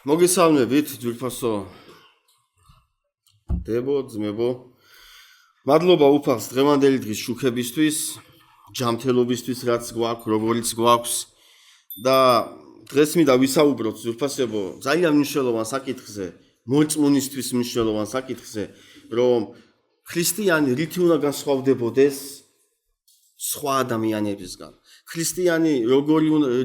მოგესალმებით, ძვირფასო დებო, ძმებო. მადლობა უფალს დღევანდელი დღის შუქებისთვის, ჯანმრთელობისთვის, რაც გვაქვს, როგორიც გვაქვს და დღეს მინდა ვისაუბროთ ძვირფასებო ძალიან მნიშვნელოვან საკითხზე, მოწმუნისთვის მნიშვნელოვან საკითხზე, რომ ქრისტიანი რითი უნდა განსხვავდებოდეს სხვა ადამიანებისგან. ქრისტიანი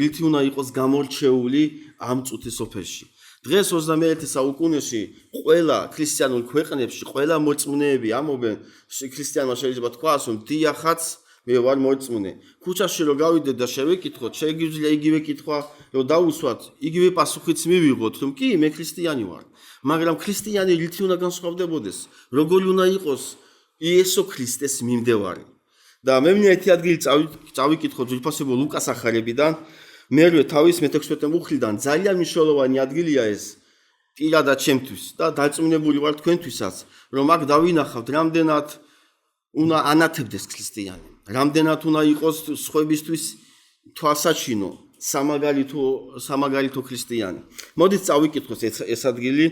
რითი უნდა იყოს გამორჩეული ამ წუთის სოფელში. დღეს 21 საუკუნეში ყველა ქრისტიანულ ქვეყნებში ყველა მოწმუნეები ამობენ, ქრისტიანმა შეიძლება თქვას, რომ დიახაც მე ვარ მოწმუნე. ქუჩაში რო გავიდეთ და შევეკითხოთ, შეგვიძლია იგივე კითხვა რომ დაუსვათ, იგივე პასუხიც მივიღოთ, რომ კი, მე ქრისტიანი ვარ. მაგრამ ქრისტიანი რითი უნდა განსხვავდებოდეს? როგორი უნდა იყოს იესო ქრისტეს მიმდევარი? და მე მინდა ერთი ადგილი წავიკითხოთ ძვირფასებო ლუკას ახარებიდან, მერვე თავის მე-16 მუხლიდან ძალიან მნიშვნელოვანი ადგილია ეს პირადად ჩემთვის და დარწმუნებული ვარ თქვენთვისაც, რომ აქ დავინახავთ რამდენად უნდა ანათებდეს ქრისტიანი, რამდენად უნდა იყოს სხვებისთვის თვალსაჩინო, სამაგალითო ქრისტიანი. მოდით წავიკითხოთ ეს ადგილი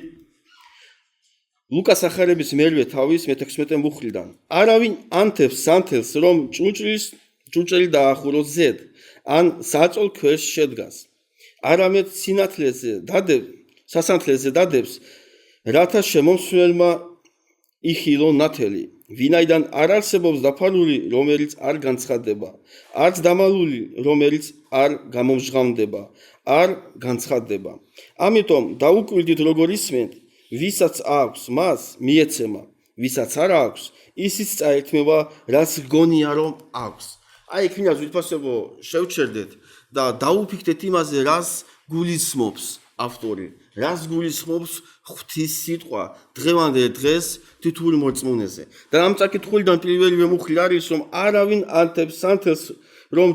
ლუკას ახარების მერვე თავის მე-16 მუხლიდან. არავინ ანთებს სანთელს, რომ ჭურჭელი დაახუროს ზედ, ან საწოლ ქვეშ შედგას. არამედ სასანთლეზე დადებს, რათა შემომსვლელმა იხილონ ნათელი. ვინაიდან არ არსებობს დაფარული, რომელიც არ განცხადდება, არც დამალული, რომელიც არ გამომჟღავნდება, არ განცხადდება. ამიტომ დაუკვირდით როგორ ისმენთ, ვისაც აქვს, მას მიეცემა, ვისაც არ აქვს, ისიც წაერთმევა, რაც გონია რომ აქვს. აი იქ მინდა ძვირფასებო შევჩერდეთ და დაუფიქრეთ იმაზე, რას გულისხმობს ავტორი, რას გულისხმობს ღვთის სიტყვა დღევანდელ დღეს თითოეულ მოწმუნეზე. და ამ წაკითხულიდან პირველივე მუხლი არის, რომ არავინ ანთებს სანთელს, რომ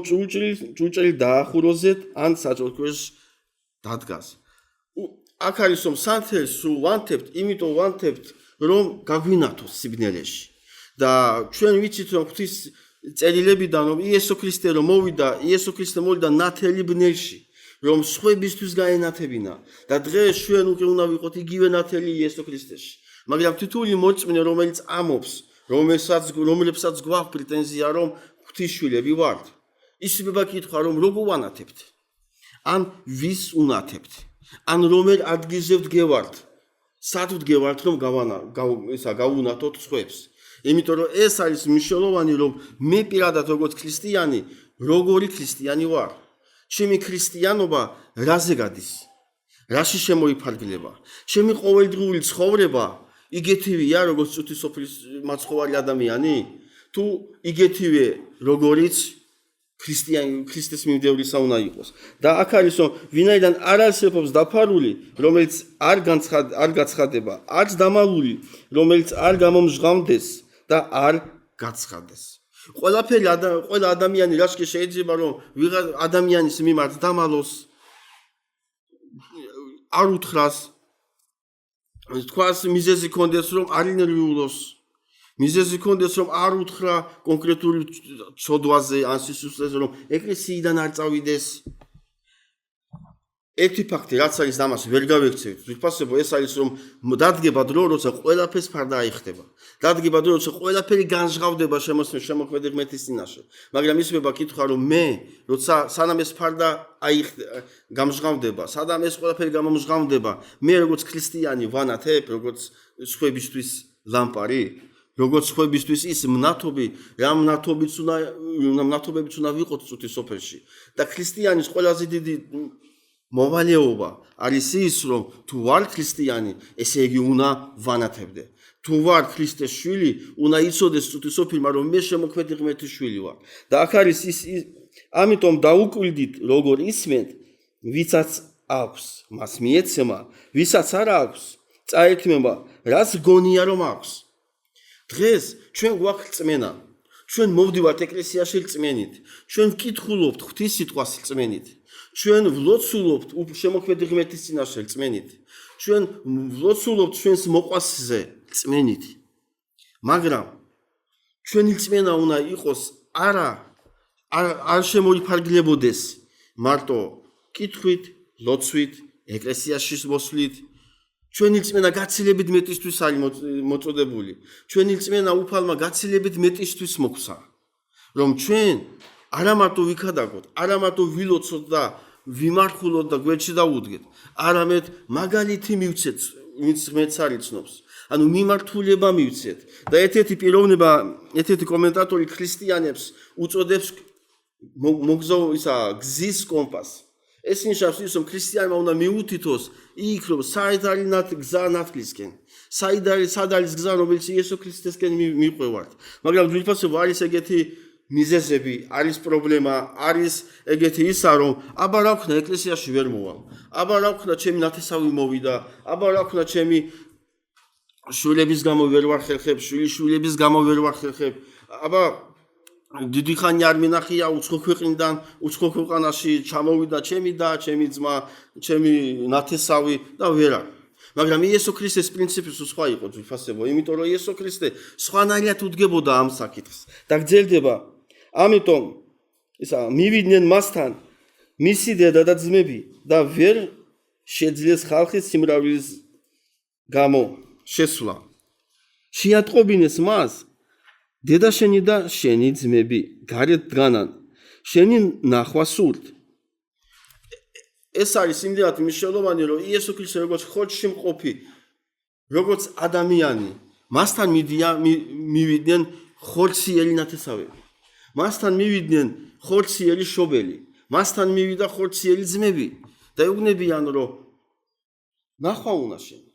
ჭურჭელი დაახუროზეთ, ან საწოლ ქვეშ დადგას. აქ არის რომ სანთელს ვანთებთ, იმიტომ ვანთებთ, რომ გაგვინათოს სიბნელეში. და ჩვენ ვიცით, რომ ღვთის წერილებიდან რომ იესო ქრისტე რომ მოვიდა, იესო ქრისტე მოვიდა ნათელი ბნელში, რომ სხვებისთვის გაენათებინა და დღეს ჩვენ უკვე უნდა ვიყოთ იგივე ნათელი იესო ქრისტეში. მაგრამ თითოეული მოწმენე, რომელიც ამობს, რომლებსაც გვაქვს პრეტენზია, რომ ღვთისშვილები ვართ, ისმება კითხვა, რომ როგორ ვანათებთ? ან ვის უნათებთ? ან რომელ ადგილზე ვდგევართ? სად ვდგევართ, რომ გავუნათოთ სხვებს? იმიტომ რომ ეს არის მნიშვნელოვანი, რომ მე პირადად როგორც ქრისტიანი, როგორი ქრისტიანი ვარ. ჩემი ქრისტიანობა რაზე გადის? რაში შემოიფარგლება? ჩემი ყოველდღიური ცხოვრება იგეთივეა, როგორც წუთის სოფლის მაცხოვარი ადამიანი? თუ იგეთივე, როგორიც ქრისტეს მიმდევრისა უნდა იყოს. და აქ არის, რომ ვინაიდან არ არსებობს დაფარული, რომელიც არ გაცხადება, არც დამალული, რომელიც არ გამომჟღავნდეს და არ გაცხადდეს. ყველა ადამიანი რაშკი შეიძლება რომ ვიღა ადამიანის მიმართ დამალოს, არ უთხრას, თქვას მიზეზი კონდეს რომ არ ინერვიულოს, მიზეზი კონდეს რომ არ უთხრა კონკრეტული ცოდვაზე ან სისუსტეზე რომ ეკლესიიდან არ წავიდეს. ერთი ფაქტი რაც არის ამას ვერ გავიქცევთ. ძვირფასებო ეს არის რომ დადგება დრო, როცა ყველაფერს ფარდა აიხდება. დადგება დრო, როცა ყველაფერი განჟღავდება შემოქმედი ღმერთის წინაშე. მაგრამ ისმება კითხვა რომ მე, როცა სანამ ეს ფარდა გამჟღავდება, სანამ ეს ყველაფერი გამომჟღავნდება, მე როგორც ქრისტიანი ვანათებ, როგორც სხვებისთვის ლამპარი, როგორც სხვებისთვის ის მნათობი, რა მნათობებიც უნდა ვიყოთ წუთის სოფელში. და ქრისტიანის ყველაზე დიდი მოვალეობა არის ის, რომ თუ ვარ ქრისტიანი, ესე იგი უნდა ვანათებდე. თუ ვარ ქრისტეს შვილი, უნდა იცოდეს წუთის სოფელმა, რომ მე შემოქმედი ღმერთის შვილი ვარ. და აქ არის ის, ამიტომ დაუკვირდით როგორ ისმენთ, ვისაც აქვს, მას მიეცემა, ვისაც არ აქვს, წაერთმევა, რაც გონია რომ აქვს. დღეს ჩვენ გვაქვს რწმენა, ჩვენ მოვდივართ ეკლესიაში რწმენით, ჩვენ ვკითხულობთ ღვთის სიტყვას რწმენით, ჩვენ ვლოცულობთ შემოქმედი ღმერთის წინაშე რწმენით, ჩვენ ვლოცულობთ ჩვენს მოყვასზე რწმენით. მაგრამ ჩვენი რწმენა უნდა იყოს არ შემოიფარგლებოდეს მარტო კითხვით, ლოცვით ეკლესიაში მოსვლით, ჩვენი რწმენა გაცილებით მეტისთვის არის მოწოდებული. ჩვენი რწმენა უფალმა გაცილებით მეტისთვის მოგვცა, რომ ჩვენ არა მარტო ვიქადაგოთ, არა მარტო ვილოცოთ და ვიმარხულოთ და გვერდში დავუდგეთ, არამედ მაგალითი მივცეთ, ვინც ღმერთს არ იცნობს. ანუ მიმართულება მივცეთ და ერთ-ერთი პიროვნება, ერთ-ერთი კომენტატორი ქრისტიანებს უწოდებს გზის კომპასს. ეს ნიშნავს ის, რომ ქრისტიანმა უნდა მიუთითოს იქ, რომ საით არის გზა ნათლისკენ, სად არის გზა, რომელიც იესო ქრისტესკენ მიყვევართ. მაგრამ ძვირფასობა არის ეგეთი მიზეზები, არის პრობლემა, არის ეგეთი ისა, რომ აბა რა ვქნა ეკლესიაში ვერ მოვალ, აბა რა ვქნა ჩემი ნათესავი მოვიდა, აბა რა ვქნა ჩემი შვილების გამო ვერ ვარ ხერხებ, შვილების გამო ვერ ვარ ხერხებ, აბა დიდი ხანი არ მინახია უცხო ქვეყნიდან, უცხო ქვეყანაში ჩამოვიდა ჩემი და ჩემი ძმა, ჩემი ნათესავი და ვერა. მაგრამ იესო ქრისტეს პრინციპი სხვა იყო ძვირფასებო, იმიტომ რომ იესო ქრისტე სხვანაირად უდგებოდა ამ საკითხს და გრძელდება. ამიტომ მივიდნენ მასთან მისი დედა და ძმები და ვერ შეძლეს ხალხის სიმრავლის გამო შესვლა. შეატყობინეს მას დედა შენი და შენი ძმები გარეთ დგანან, შენი ნახვა სურთ. ეს არის იმდენად მნიშვნელოვანი, რომ იესო ქრისტე როგორც ხორცში მყოფი, როგორც ადამიანი, მასთან მივიდნენ ხორციელი ნათესავები. მასთან მივიდნენ ხორციელი შობელი, მასთან მივიდა ხორციელი ძმები და ეუბნებიან, რომ ნახვა უნდა შენი.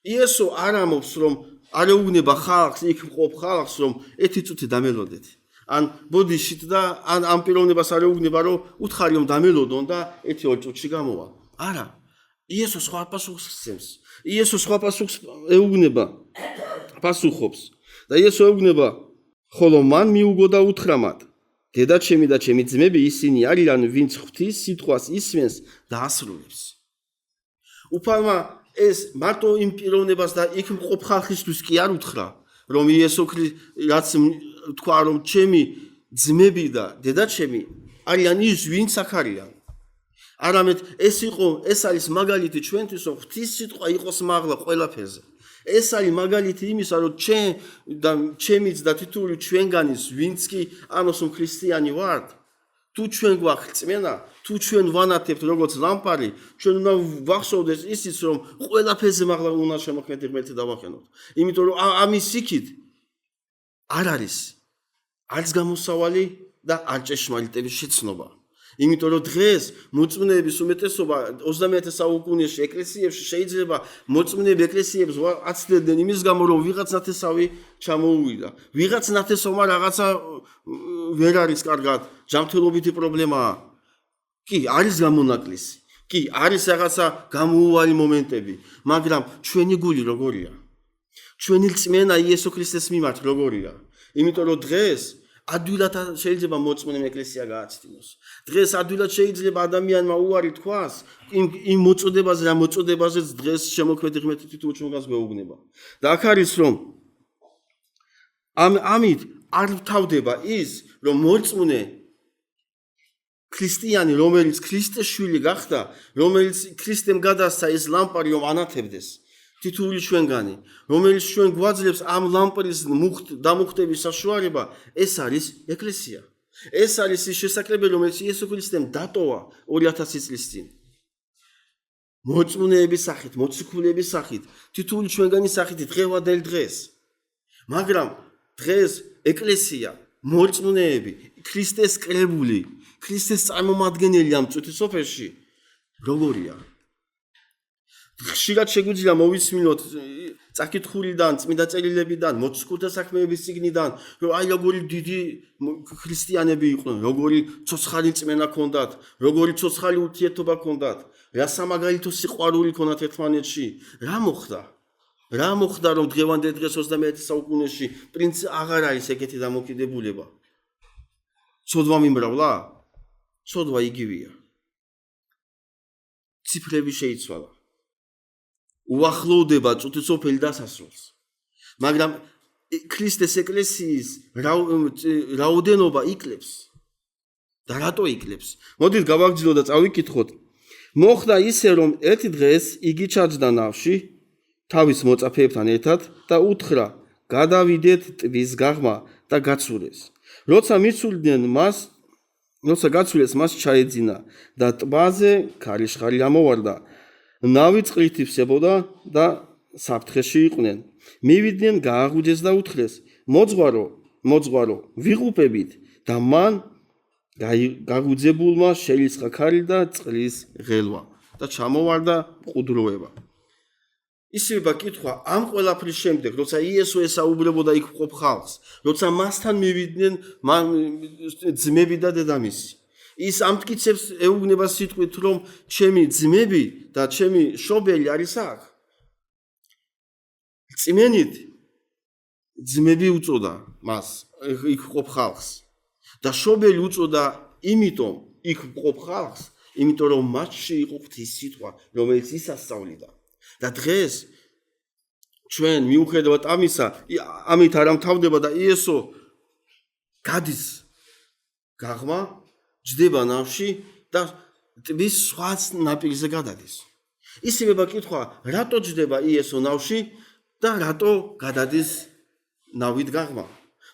იესო არ ამბობს, რომ არ ეუბნება ხალხს, იქ მყოფ ხალხს, რომ ერთი წუთი დამელოდეთ. ან ბოდიშით და ამ პიროვნებას არ ეუბნება, რომ უთხარი რომ დამელოდონ და 1-2 წუთში გამოვა. არა. იესო სხვა პასუხს სცემს. იესო სხვა პასუხს ეუბნება, პასუხობს. და იესო ეუბნება, ხოლო მან მიუგო და უთხრა მათ: დედა ჩემი და ჩემი ძმები ისინი არიან, ვინც ღვთის სიტყვას ისმენს და ასრულებს. უფალმა ეს მარტო იმ პიროვნებას და იქ მყოფ ხალხისთვის კი არ უთხრა, რომ იესო რაც თქვა, რომ ჩემი ძმები და დედა ჩემი არიან ის, ვინც აქ არიან. არამედ ეს არის მაგალითი ჩვენთვის, რომ ღვთის სიტყვა იყოს მაღლა ყველაფერზე. ეს არის მაგალითი იმისა, რომ ჩვენ და ჩემიც და თითოეული ჩვენგანის, ვინც კი ამოსულ ქრისტიანი ვართ, თუ ჩვენ გვაქვს რწმენა, თუ ჩვენ ვანათებთ როგორც ლამპარი, ჩვენ უნდა ვახსოვდეს ისიც, რომ ყველაფერზე მაღლა უნდა შემოქმედებით ღმერთი დავახენოთ. იმიტომ რომ ამის იქით არ არის არც გამოსავალი და არ ჭეშმარიტების შეცნობა. იმიტომ რომ დღეს მოწმეების უმეტესობა 21 საუკუნეში ეკლესიებში შეიძლება მოწმეები ეკლესიებს აცდენდნენ იმის გამო, რომ ვიღაც ნათესავი ჩამოუვიდა. ვიღაც ნათესავმა რაღაცა ვერ არის კარგად, ჯანმრთელობითი პრობლემაა. კი, არის გამონაკლისი. კი, არის რაღაცა გამოუვალი მომენტები, მაგრამ ჩვენი გული როგორია? ჩვენი რწმენა იესო ქრისტეს მიმართ როგორია? იმიტომ რომ დღეს ადვილად შეიძლება მოწმენემ ეკლესია გააცდინოს. დღეს ადვილად შეიძლება ადამიანმა უარი თქვას იმ მოწოდებაზე, რა მოწოდებაზეც დღეს შემოქმედი ღმერთი თითოეულ ჩვენგანს გვეუბნება. და აქ არის, რომ ამით არ თავდება ის, რომ მოწმენე ქრისტიანი, რომელიც ქრისტეს შვილი გახდა, რომელიც ქრისტემ გადასცა ეს ლამპარი, რომ ანათებდეს თითოეული ჩვენგანი, რომელიც ჩვენ გვაძლევს ამ ლამპრის დამუხტების საშუალება, ეს არის ეკლესია. ეს არის ის შესაძლებელი, რომელიც იესო ქრისტემ დატოვა 2000 წლის წინ. მოწმეების სახით, მოციქულების სახით, თითოეული ჩვენგანის სახით დღევანდელ დღეს. მაგრამ დღეს ეკლესია, მოწმეები, ქრისტეს კრებული, ქრისტეს წარმომადგენელი ამ წუთისოფერში როგორია? ხშირად შეგვიძლია მოვისმინოთ წაკითხულიდან, წმინდა წერილებიდან, მოციქულთა საქმეების წიგნიდან, რომ აი როგორი დიდი ქრისტიანები იყვნენ, როგორი ცოცხალი რწმენა ჰქონდათ, როგორი ცოცხალი ურთიერთობა ჰქონდათ, რა სამაგალითო სიყვარული ჰქონდათ ერთმანეთში. რა მოხდა? რა მოხდა, რომ დღევანდელ დღეს 21 საუკუნეში პრინციპი აღარ არის ეგეთი დამოკიდებულება? ცოდვა მიმრავლა? ცოდვა იგივეა. ციფრები შეიცვალა. უახლოვდება წუთისოფელი დასასრულს. მაგრამ ქრისტეს ეკლესიის რაოდენობა იკლებს. და რატო იკლებს? მოდით გავაგრძელოთ და წავიკითხოთ მოხდა ისე, რომ ერთი დღეს იგი ჩაჯდა ნავში თავის მოწაფეებთან ერთად და უთხრა, გადავიდეთ ტბის გაღმა და გაცურეს. როცა გაცურეს, მას ჩაეძინა და ტბაზე ქარიშხალი ამოვარდა. ნავი წყლით ივსებოდა და საფრთხეში იყვნენ. მივიდნენ, გააღვიძეს და უთხრეს, მოძღვარო, ვიღუპებით და მან გაგვიძებულმა შეიწყა ქარი და წყლის ღელვა და ჩამოვარდა მყუდროება. ისება კითხვა ამ ყველაფრის შემდეგ, როცა იესო ესაუბრებოდა იქ მყოფ ხალხს, როცა მასთან მივიდნენ ძმები და დედამისი, ის ამ მტკიცებს ეუბნება სიტყვით, რომ ჩემი ძმები და ჩემი შობელი არის აქ. წმენით ძმები უწოდა მას იქ მყოფ ხალხს და შობელი უწოდა იმიტომ იქ მყოფ ხალხს, იმიტომ რომ მასში იყო ღვთის სიტყვა, რომელიც ის ასწავლიდა. და დღეს ჩვენ მიუხედავად ამისა, ამით არ ამთავრდება და იესო გადის გაღმა, ჯდება ნავში და ტბის სხვა ნაპირზე გადადის. ისევე კითხვა, რატო ჯდება იესო ნავში და რატო გადადის ნავით გაღმა?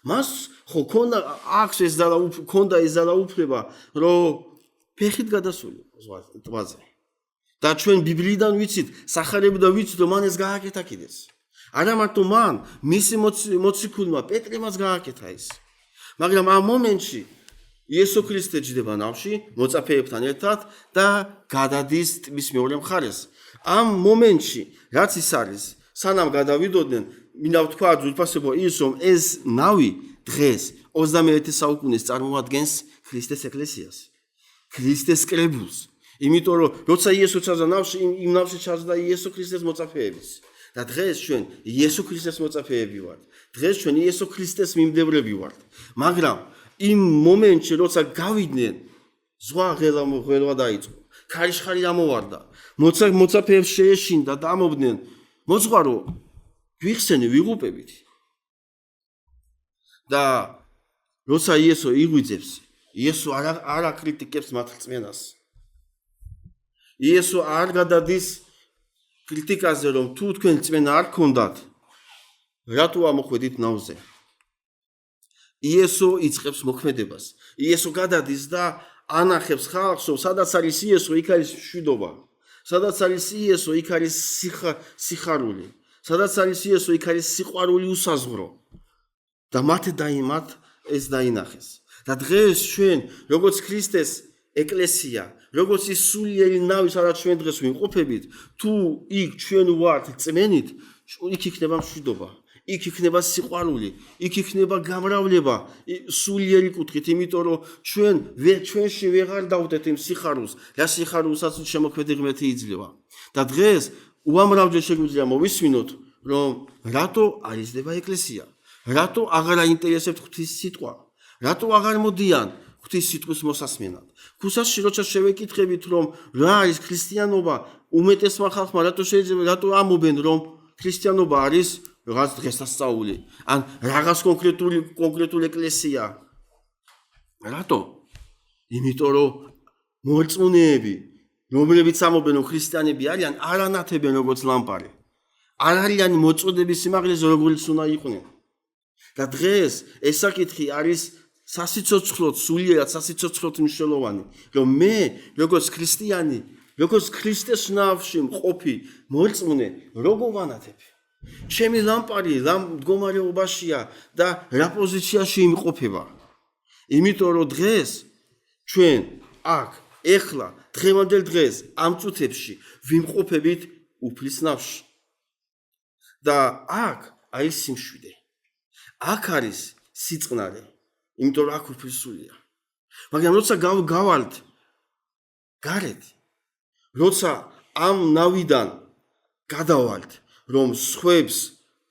მას ხო ქონდა ეს ძალაუფლება, რომ ფეხით გადასულიყო ტბაზე. და ჩვენ ბიბლიიდან ვიცით, სახარებიდან ვიცით, რომ მან ეს გააკეთა კიდეც. არა მარტო მან, მისი მოციქულმა პეტრემაც გააკეთა ეს. მაგრამ ამ მომენტში იესო ქრისტე ჯდება ნავში, მოწაფეებთან ერთად და გადადის ტბის მეორე მხარეს. ამ მომენტში, რაც ის არის, სანამ გადავიდოდნენ, მინდა ვთქვა ძვირფასებო ის, რომ ეს ნავი დღეს 21 საუკუნის წარმოადგენს ქრისტეს ეკლესიას, ქრისტეს კრებულს. იმიტომ რომ როცა იესო ჩაჯდა ნავში, იმ ნავში ჩაჯდა იესო ქრისტეს მოწაფეებიც. და დღეს ჩვენ იესო ქრისტეს მოწაფეები ვართ. დღეს ჩვენ იესო ქრისტეს მიმდევრები ვართ. მაგრამ იმ მომენტში, როცა გავიდნენ, ზღვა ღელვა დაიწყო. ქარიშხალი ამოვარდა. მოწაფეებს შეეშინდა და ამობდნენ, მოძღვარო, გვიხსენე, ვიღუპებით. და როცა იესო იღვიძებს, იესო არ აკრიტიკებს მათ რწმენას. იესო არ გადადის კრიტიკაზე, რომ თუ თქვენ რწმენა არ გქონდათ, რატო ამოხვედით ნავზე? იესო იწყებს მოქმედებას. იესო გადადის და ანახებს ხალხს, რომ სადაც არის იესო, იქ არის მშვიდობა. სადაც არის იესო, იქ არის სიხარული. სადაც არის იესო, იქ არის სიყვარული უსაზღვრო. და მათ ეს დაინახეს. და დღეს ჩვენ, როგორც ქრისტეს ეკლესია, როგორც ის სულიერი ნავი, სადაც ჩვენ დღეს ვიმყოფებით, თუ იქ ჩვენ ვართ წმენით, იქ იქნება მშვიდობა, იქ იქნება სიყვარული, იქ იქნება გამრავლება სულიერი კუთხით, იმიტომ რომ ჩვენში ვეღარ დავდეთ იმ სიხარულს, რა სიხარულსაც შემოქმედი ღმერთი იძლევა. და დღეს უამრავჯერ შეგვიძლია მოვისმინოთ, რომ რატო არ იზრდება ეკლესია, რატო აღარ აინტერესებთ ღვთის სიტყვა, რატო აღარ მოდიან ღვთის სიტყვის მოსასმენად. ქუსაში როცა შევეკითხებით, რომ რა არის ქრისტიანობა, უმეტესმა ხალხმა რატო ამობენ, რომ ქრისტიანობა არის რაღაც დღესასწაული, ან რაღაც კონკრეტული ეკლესია. რატო? იმიტომ რომ მორწმუნეები, რომლებიც ამობენ, რომ ქრისტიანები არიან, არ ანათებენ როგორც ლამპარი. არ არიან მოწოდების სიმაღლეზე, როგორც უნდა იყვნენ. და დღეს ეს საკითხი არის სასიცოცხლოდ, სულიერად სასიცოცხლოდ მნიშვნელოვანი, რომ მე, როგორც ქრისტიანი, როგორც ქრისტეს ნავში მყოფი მორწმუნე, როგორ ვანათებ? ჩემი ლამპარი მდგომარეობაშია და რა პოზიციაში იმყოფება? იმიტომ რომ დღეს ჩვენ აქ, ეხლა, დღევანდელ დღეს, ამ წუთებში ვიმყოფებით უფლის ნავში. და აქ არის სიმშვიდე. აქ არის სიწყნარე. იმიტომ რომ აქ უფლისულია. მაგრამ როცა გავალთ გარეთ, როცა ამ ნავიდან გადავალთ, რომ სხვებს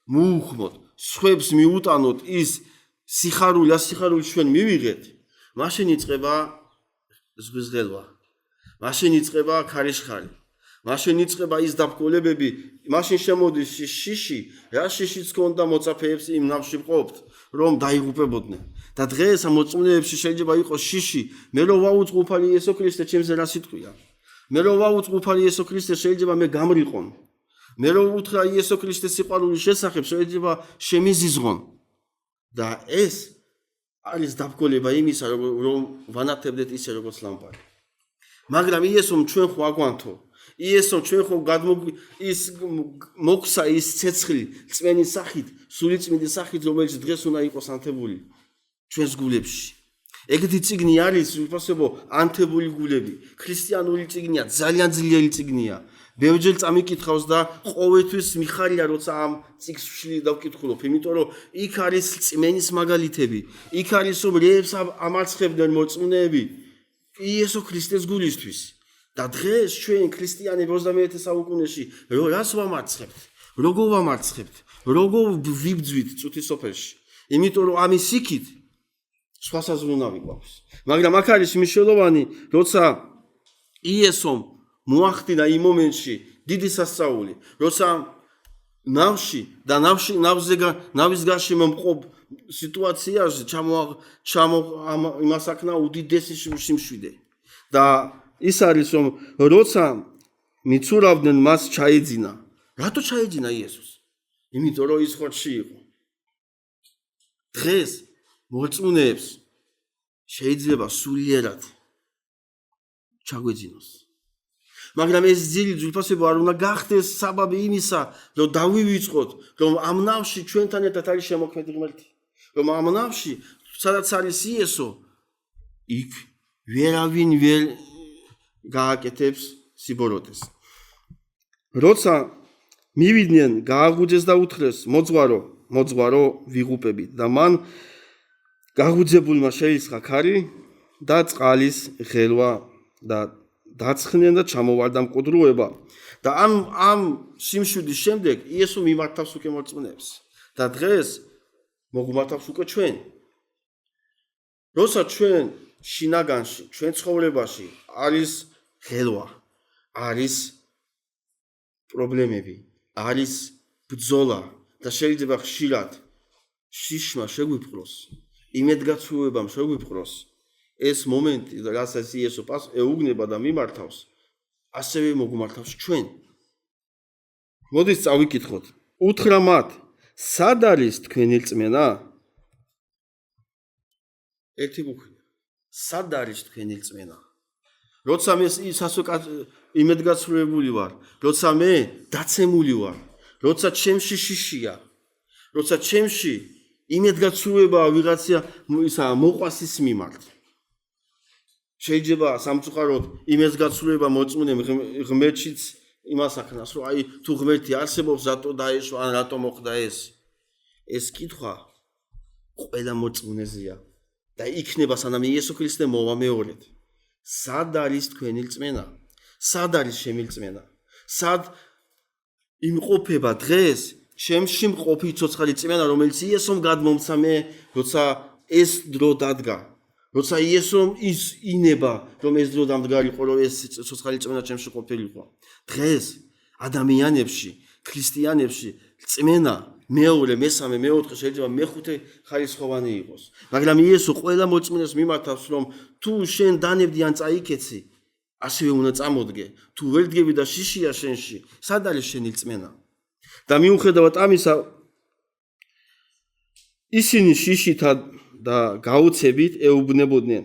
მოუხმოთ, სხვებს მიუტანოთ ის სიხარული ჩვენ მივიღეთ, მაშინ იწყება ზღვის ღელვა, მაშინ იწყება ქარიშხალი, მაშინ იწყება ის დაბგოლებები, მაშინ შემოდის შიში, რა შიშიც ჰქონდა მოწაფეებს იმ ნავში მყოფთ, რომ დაიღუპებოდნენ. და დღეს ამ მოწმუნეებში შეიძლება იყოს შიში, მე რომ ვაუწყო უფალი იესო ქრისტე, ჩემზე რა სიტყვია? მე რომ ვაუწყობ იესო ქრისტეს შეიძლება მე გამრიყონ. მე რომ უთხრა იესო ქრისტეს სიყვარულის შესახებ შეიძლება შემიზიზღონ. და ეს არის დაბგოლება იმისა რომ ვანათებდეთ ისე როგორც ლამპარი. მაგრამ იესომ ჩვენ ხო აგვანთო. იესო ჩვენ ხო ის მოგსა ის ცეცხლი წვენის სახით, სულიწმინდის სახით, რომელიც დღეს უნდა იყოს ანთებული ჩვენს გულებში. ეგეთი წიგნი არის, ვიფასებო, ანთებული გულები. ქრისტიანული წიგნია, ძალიან ძლიერი წიგნია. ბევრჯერ წამიკითხავს და ყოველთვის მიხარია, როცა ამ წიგნს ვშლი და ვკითხულობ, იმიტომ რომ იქ არის წმენის მაგალითები, იქ არის რომ რეებს ამარცხებდნენ მოწმუნეები იესო ქრისტეს გულისთვის. და დღეს ჩვენ ქრისტიანები 21 საუკუნეში რას ვამარცხებთ? როგორ ვამარცხებთ? როგორ ვიბძვით წუთის სოფელში? იმიტომ რომ ამის იქით სხვა საზრუნავი გვაქვს. მაგრამ აქ არის მნიშვნელოვანი, როცა იესომ მოახდინა იმ მომენტში დიდი სასწაული, როცა ნავში და ნავის გარშემო მყოფ სიტუაციაში იმასაკნა უდიდესი სიმშვიდე. და ის არის რომ როცა მიცურავდნენ მას ჩაეძინა. რატო ჩაეძინა იესოს? იმიტომ რომ ის ხორცში იყო. დღეს მოწმუნეებს შეიძლება სულიერად ჩაგვეძინოს. მაგრამ ეს ძილი ძვირფასება არ უნდა გახდეს საბაბი იმისა, რომ დავივიწყოთ, რომ ამ ნავში ჩვენთან ერთად არის შემოქმედი ღმერთი. რომ ამ ნავში, სადაც არის იესო, იქ ვერავინ ვერ გააკეთებს სიბოროტეს. როცა მივიდნენ, გააღვიძეს და უთხრეს, მოძღვარო ვიღუპებით და მან გაღვიძებულმა შეისხა ქარი და წყალის ღელვა და დაცხნენ და ჩამოვარდა მკვდროება. და ამ სიმშვიდის შემდეგ იესო მიმართავს უკვე მოწმუნეებს. და დღეს მოგმართავს უკვე ჩვენ. როცა ჩვენ შინაგანში, ჩვენ ცხოვრებაში არის ღელვა, არის პრობლემები, არის ბრძოლა და შეიძლება ხშირად შიშმა შეგვიფყროს, იმედგაცრუებამ შეგვიფყროს. ეს მომენტი, რასაც იესო ეუბნება და მიმართავს, ასევე მოგმართავს ჩვენ. მოდით წავიკითხოთ. უთხრა მათ, სად არის თქვენი რწმენა? ერთი მუქნია. სად არის თქვენი რწმენა? როცა მე იმედგაცრუებული ვარ, როცა მე დაცემული ვარ, როცა ჩემში შიშია, როცა ჩემში იმედგაცრუება ვიღაცა მოყვას ის მიმართ. შეიძლება სამწუხაროდ იმედგაცრუება მოწმუნე ღმერთშიც იმას ახნას, რომ აი თუ ღმერთი არსებობს, რატო დაეშვა, ან რატო მოხდა ეს? ეს კითხვა ყველა მოწმუნეზეა და იქნება სანამ იესო ქრისტე მოვა მეორედ. სად არის თქვენი რწმენა? სად არის ჩემი რწმენა? სად იმყოფება დღეს ჩემში მყოფი ცოცხალი რწმენა, რომელიც იესომ გადმომცა მე, როცა ეს დრო დადგა, როცა იესომ ის ინება, რომ ეს დრო დამდგარიყო, რომ ეს ცოცხალი რწმენა ჩემში ყოფილიყო. დღეს ადამიანებში, ქრისტიანებში რწმენა მეორე, მესამე, მეოთხე, შეიძლება მეხუთე ხარისხოვანი იყოს. მაგრამ იესო ყველა მოწმენას მიმართავს, რომ თუ შენ დანებდი ან წაიკეცი, ასევე უნდა წამოდგე. თუ ვერ დგები და შიშია შენში, სად არის შენი რწმენა? და მიუხედავად ამისა, ისინი შიშითა და გაუცებით ეუბნებოდნენ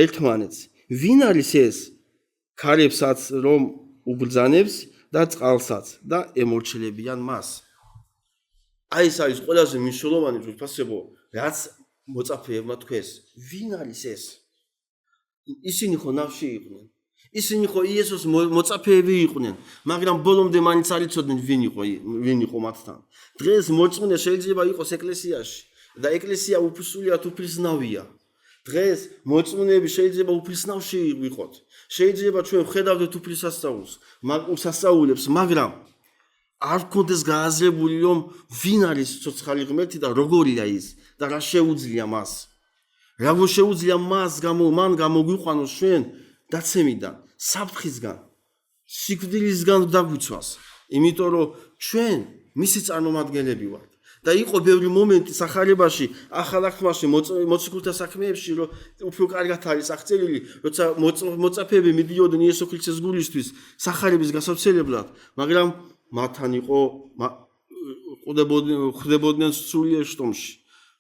ერთმანეთს, ვინ არის ეს ქარებსაც რომ უბრძანებს და წყალსაც და ემორჩილებიან მას. აი ეს არის ყველაზე მნიშვნელოვანი თვისებო, რაც მოწაფეებმა თქვეს, ვინ არის ეს? ისინი ხო ნავში იყვნენ. ისინი ხო იესოს მოწაფეები იყვნენ, მაგრამ ბოლომდე მაინც არ იცოდნენ ვინ იყო მათთან. დღეს მოწმუნე შეიძლება იყოს ეკლესიაში და ეკლესია სულიად უფლისნავია. დღეს მოწმუნეები შეიძლება უფლისნავში ვიყოთ. შეიძლება ჩვენ ვხედავდეთ უფლისასწაულებს, მაგრამ არ გქონდეს გააზრებული, რომ ვინ არის ცოცხალი ღმერთი და როგორია ის და რა შეუძლია მას. როგორ შეუძლია მან გამოგვიყვანოს ჩვენ დაცემიდან, საფრთხისგან, სიკვდილისგან დაგვიცვას, იმიტომ რომ ჩვენ მისი წარმომადგენლები ვართ და იყო ბევრი მომენტი სახარებაში, ახალ აღთქმაში, მოციქულთა საქმეებში, რომ უფრო კარგად არის აღწერილი, როცა მოწაფეები მიდიოდნენ იესო ქრისტეს გულისთვის სახარების გასავრცელებლად, მაგრამ მათთან იყო ხვდებოდნენ სულიერ შტომში,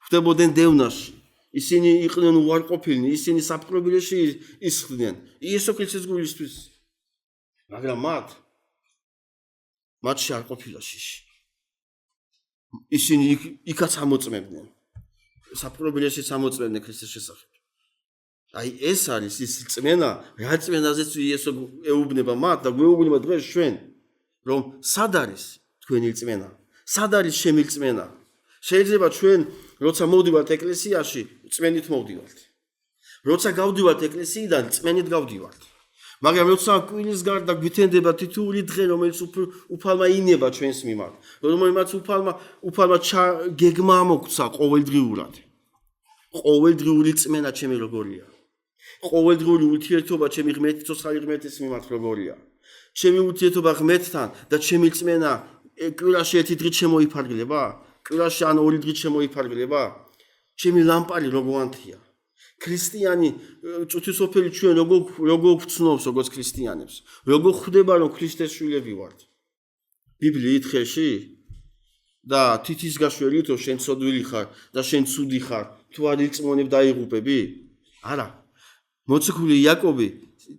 ხვდებოდნენ დევნაში. ისინი იყვნენ უარყოფილნი, ისინი საპყრობილეში ისხდნენ იესო ქრისტეს გულისთვის. მაგრამ მათში არ ყოფილა შიში. ისინი იქაც ამოწმებდნენ. საპყრობილეში ამოწმებდნენ ქრისტეს შესახებ. აი ეს არის ის წმენა, რა წმენაზეც იესო ეუბნება მათ და გვეუბნება დღეს ჩვენ, რომ სად არის თქვენი წმენა? სად არის ჩემი წმენა? შეიძლება ჩვენ როცა მოვდივართ ეკლესიაში, წმენით მოვდივართ. როცა გავდივართ ეკლესიიდან, წმენით გავდივართ. მაგრამ როცა კვირის გარდა გვითენდება თითოეული დღე, რომელიც უფალმა ინება ჩვენს მიმართ, რომელმაც უფალმა გეგმა მოგცა ყოველდღიურად. ყოველდღიური წმენა ჩემი როგორია? ყოველდღიური ურთიერთობა ჩემი ღმერთის ღმერთის მიმართ როგორია? ჩემი ურთიერთობა ღმერთთან და ჩემი წმენა კვირაში ერთი დღით შემოიფარგლება? კვირაში ან ორი დღით შემოიფარგლება? ჩემი ლამპარი როგორია? ქრისტიანი ღვთისმოფელი ჩვენ როგორ გვცნობს როგორც ქრისტიანებს? როგორ ხვდება რომ ქრისტეს შვილები ვართ? ბიბლიით ხელში და თითის გაშველით რომ შენ ცოდვილი ხარ და შენ ცუდი ხარ, თუ არ იწმონებ დაიღუპები? არა. მოციქული იაკობი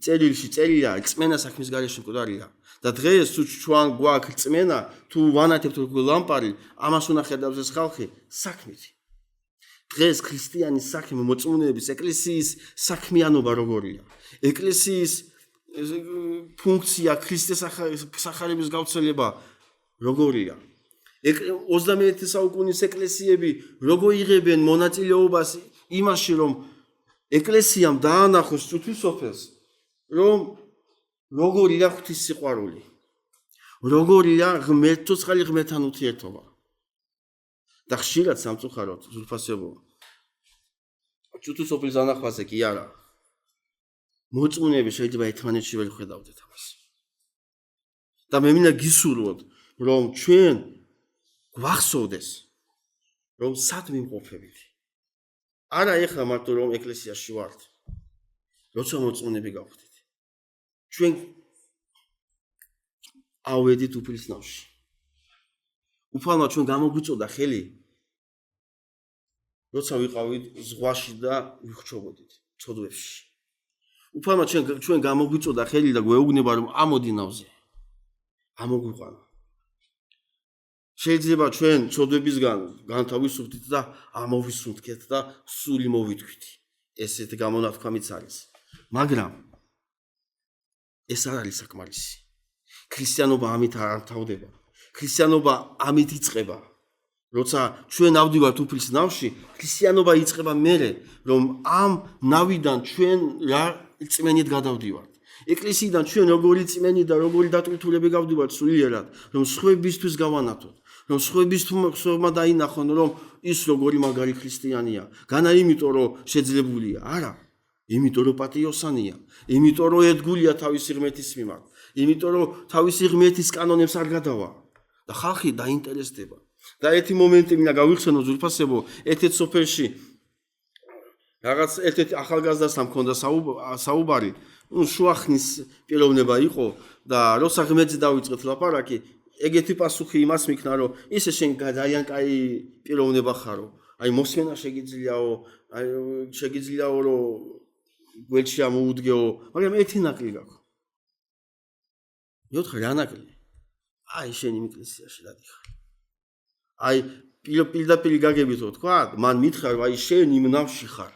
წერილში წერია, წმენა საქმის გარეშე მკვდარია. და დღეს თუ ჩვენ გვაქვს წმენა, თუ ვანათებთ როგორ ლამპარი, ამას უნდა ხედავს ეს ხალხი საქმითი. დღეს ქრისტიანის საქმე მოწმუნეების ეკლესიის საქმიანობა როგორია? ეკლესიის ფუნქცია ქრისტეს სახარების გავრცელება როგორია? 21 საუკუნის ეკლესიები როგორ იღებენ მონაწილეობას იმაში, რომ ეკლესიამ დაანახოს ღვთისმოფელს, რომ როგორია ღვთის სიყვარული, როგორია ცოცხალი ღმერთთან ურთიერთობა. და ხშირად სამწუხაროდ ზურფასებო ღვთისმოფელის ანახვაზე კი არა. მოწმუნეები შეიძლება ერთმანეთში ვერ ხედავდეთ ამას. და მე მინდა გისურვოთ, რომ ჩვენ გვახსოვდეს, რომ სად ვიმყოფებით. არა ეხლა მარტო რომ ეკლესიაში ვართ, როცა მოწმუნეები გავხდით. ჩვენ ავედით უფლის ნავში. უფალმა ჩვენ გამოგვიწოდა ხელი, როცა ვიყავით ზღვაში და ვიხრჩობოდით ცოდვებში. უფალმა ჩვენ გამოგვიწოდა ხელი და გვეუბნება რომ ამოდინავზე. ამოგვიყვანა. შეიძლება ჩვენ ცოდვებისგან განთავისუფლდით და ამოვისუნთქეთ და სული მოვითქვით. ესეთ გამონათქვამიც არის. მაგრამ ეს არ არის საკმარისი. ქრისტიანობა ამით არ თავდება. ქრისტიანობა ამით იწყება. როცა ჩვენ ავდივართ უფლის ნავში, ქრისტიანობა იწყება მერე, რომ ამ ნავიდან ჩვენ რა წმენით გადავდივართ. ეკლესიიდან ჩვენ როგორი წმენი და როგორი დატვირთულები გავდივართ სულიერად, რომ სხვებისთვის გავანათოთ, რომ სხვებისთვმა დაინახონ, რომ ის როგორი მაგარი ქრისტიანია. განა იმიტომ, რომ შეძლებულია, არა. იმიტომ, რომ პატიოსანია, იმიტომ, რომ ერთგულია თავისი ღმერთის მიმართ, იმიტომ, რომ თავისი ღმერთის კანონებს არ გადავა. და ხალხი დაინტერესდება. და ერთი მომენტი მინდა გავიხსენო ზურფასებო, ერთ-ერთ სოფელში რაღაც ერთ-ერთ ახალგაზრდასთან მქონდა საუბარი, შუახნის პიროვნება იყო და როცა ღმერთზე დავიწყეთ ლაპარაკი, ეგეთი პასუხი იმას მიქნა, რომ ისე შენ ძალიან კაი პიროვნება ხარო. აი მოსმენა შეგიძლიაო, რომ გველში ამოუდგეო, მაგრამ ერთი ნაკლი გაქვს. მეოთხე რა ნაკლი? აი შენ იმ ეკლესიაში დადიხარ. აი პირდაპირ გაგებით რო თქვა, მან მითხრა, რომ აი შენ იმ ნავში ხარ.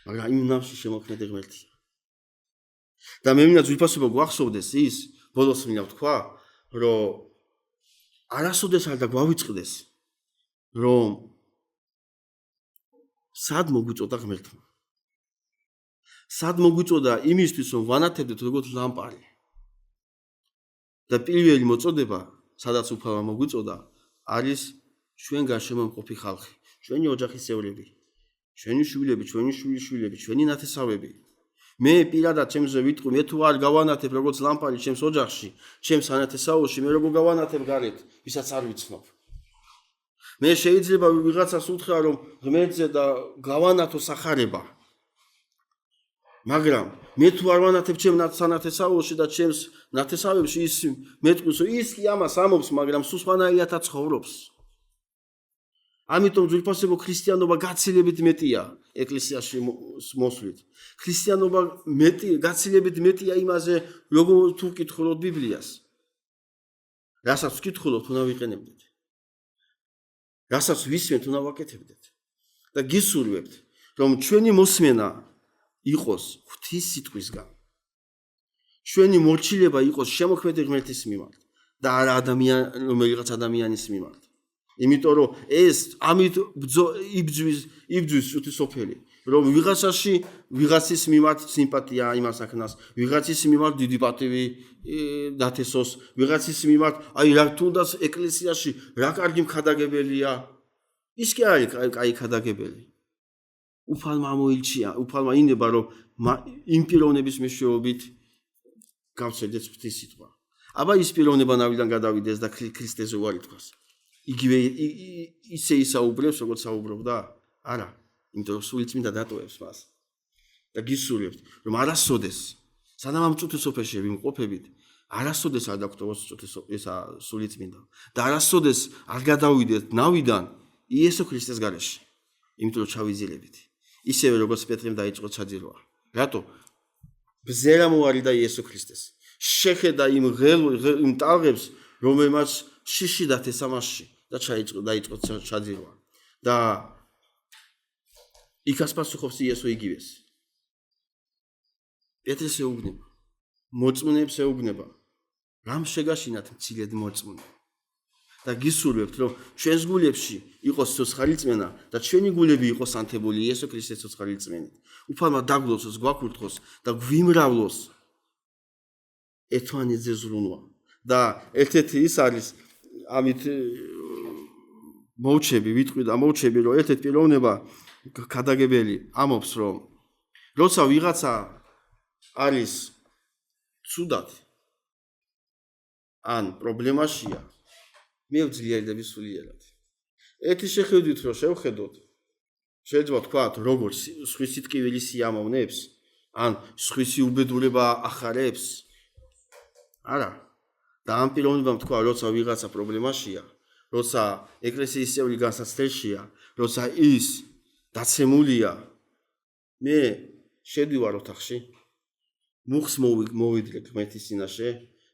მაგრამ იმ ნავში შემოქმედი ღმერთია. და მე მინდა ძვირფასობა გვახსოვდეს ის, ბოლოს მინდა ვთქვა, რომ არასოდეს არ დაგვავიწყდეს, რომ სად მოგვიწოდა ღმერთმა. სად მოგვიწოდა იმისთვის, რომ ვანათებდეთ როგორც ლამპარი. და პირველი მოწოდება, სადაც უფალმა მოგვიწოდა, არის ჩვენგან შემომყოფი ხალხი, ჩვენი ოჯახის წევრები, ჩვენი შვილები, ჩვენი შვილიშვილები, ჩვენი ნათესავები. მე პირადად ჩემზე ვიტყვი, მე თუ არ გავანათებ როგორც ლამპარი ჩემს ოჯახში, ჩემს ანათესაოში, მე როგორ გავანათებ გარეთ, ვისაც არ ვიცნობ. მე შეიძლება ვიღაცას უთხრა რომ ღმერთზე და გავანათო სახარება. მაგრამ მე თუ არ ვანათებ ჩემ სანათესაურში და ჩემს ნათესავებში ის მეტყვის რომ ის კი ამას ამობს, მაგრამ სულ სხვანაირადაც ცხოვრობს. ამიტომ ძვირფასებო ქრისტიანობა გაცილებით მეტია ეკლესიაში მოსვლით. ქრისტიანობა გაცილებით მეტია იმაზე, როგორ თუ ვკითხულობთ ბიბლიას. რასაც ვკითხულობთ, უნდა ვიყენებდეთ. რასაც ვისმენთ, უნდა ვაკეთებდეთ. და გისურვებთ, რომ ჩვენი მოსმენა იყოს ღვთის სიტყვისგან. ჩვენი მორჩილება იყოს შემოქმედი ღმერთის მიმართ და არა რომელიღაც ადამიანის მიმართ. იმიტომ რომ ეს ამით იბძვის ღვთისმსოფელი, რომ ვიღაცაში ვიღაცის მიმართ სიმპათია იმას აქნას, ვიღაცის მიმართ დიდი პატივი დათესოს, ვიღაცის მიმართ აი რა თუნდაც ეკლესიაში რა კარგი მქადაგებელია, ის კი არის კაი ქადაგებელი. უფალმა მოილჩია, უფალმა ინება რომ იმ პიროვნების მეშვეობით გავცელდეს ღვთის სიტყვა. აბა ის პიროვნება ნავიდან გადავიდეს და ქრისტეზე უარი თქვას. იგივე ისე ისაუბრებს, როგორც საუბრობდა? არა, იმიტომ რომ სულიწმინდა დატოვებს მას. და გისურვებთ, რომ არასოდეს, სანამ ამ ღვთისმსოფელში ვიმყოფებით, არასოდეს არ დაგხვდოს ესა სულიწმინდა და არასოდეს არ გადავიდეთ ნავიდან იესო ქრისტეს გარეშე. იმიტომ რომ ჩავიძილებით. ისევე როგორც პეტრემ დაიწყო ჩაძირვა. რატო? ბზერა მოარიდა იესო ქრისტეს. შეხედა იმ ტალღებს, რომელმაც შიში დათესა მასში და დაიწყო ჩაძირვა. და იქაც პასუხობს იესო იგივეს. პეტრეს ეუბნება, მოწმუნეებს ეუბნება, რამ შეგაშინათ მცირედ მოწმუნე. და გისურვებთ, რომ ჩვენს გულებში იყოს ცოცხალიწმენა და ჩვენი გულები იყოს ანთებული იესო ქრისტეს ცოცხალიწმენით. უფალმა დაგლოცოს, გვაქურთხოს და გვიმრავლოს ერთმანეთზე ზრუნვა. და ერთ-ერთი ის არის ამით მოვჩები, ვიტყვი და მოვჩები, რომ ერთ-ერთი პიროვნება ქადაგებელი ამობს, რომ როცა ვიღაცა არის ცუდად ან პრობლემაშია, მე ვძლიერდები სულიერად. ერთი შეხედვით რომ შევხედოთ, შეიძლება ვთქვათ, როგორც სხვის სიტყვილი სიამოვნებს, ან სხვისი უბედურება ახარებს. არა. და ამ პიროვნებამ თქვა, როცა ვიღაცა პრობლემაშია, როცა ეკლესიის წევრი განსაცდელშია, როცა ის დაცემულია, მე შედივარ ოთახში, მუხს მოვიდრე ღმერთის წინაშე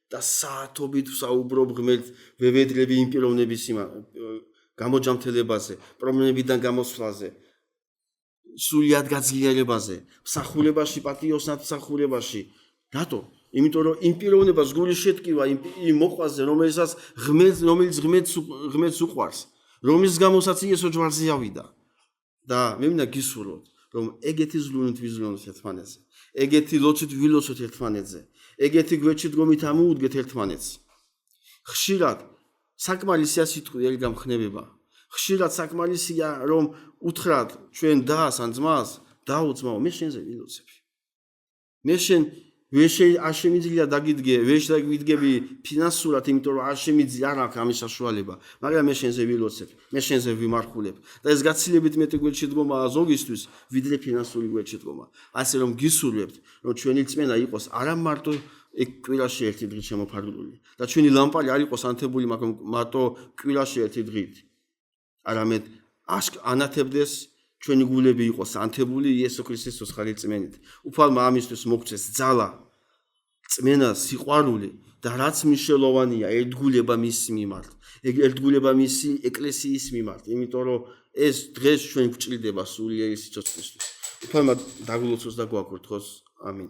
და საათობით ვსაუბრობ ღმერთს, ვევედრები იმ პიროვნების გამოჯამთელებაზე, პრობლემებიდან გამოსვლაზე, სულიად გაძლიერებაზე, მსახურებაში, პატიოსნად მსახურებაში. რატო? იმიტომ რომ იმ პიროვნებას გული შეტკივა იმ მოყვაზე, რომელიც ღმერთს უყვარს, რომლის გამოსაც იესო ჯვარზე ავიდა. და მე მინდა გისურვოთ, რომ ეგეთი ზლუნით ვიზლუნოთ ერთმანეთზე, ეგეთი ლოცვით ვილოცოთ ერთმანეთზე, ეგეთი გვერდში დგომით ამოუდგეთ ერთმანეთს. ხშირად საკმარისია სიტყვიერი გამხნევება. ხშირად საკმარისია რომ უთხრათ ჩვენ დას ან ძმას, დაუძმაო, მე შენზე ვილოცები. მე შენ არ შემიძლია დაგიდგე, ვერ დაგიდგები ფინანსურად, იმიტომ რომ არ შემიძლია, არ აქვს ამის საშუალება, მაგრამ მე შენზე ვილოცებ, მე შენზე ვიმარხულებ. და ეს გაცილებით მეტი გვერდში დგომაა ზოგისთვის, ვიდრე ფინანსური გვერდში დგომა. ასე რომ გისურვებთ, რომ ჩვენი წმენა იყოს არა მარტო კვირაში ერთი დღით შემოფარგლული და ჩვენი ლამპარი არ იყოს ანთებული მარტო კვირაში ერთი დღით. არამედ ანათებდეს ჩვენი გულები იყოს ანთებული იესო ქრისტეს ცოცხალი წმენით. უფალმა ამისთვის მოგცეს ძალა, წმენა, სიყვარული და რაც მნიშვნელოვანია, ერთგულება მის მიმართ, ერთგულება მისი ეკლესიის მიმართ, იმიტომ რომ ეს დღეს ჩვენ გვჭირდება სულიერი სიცოცხლისთვის. უფალმა დაგლოცოს და გვაქურთხოს. ამინ.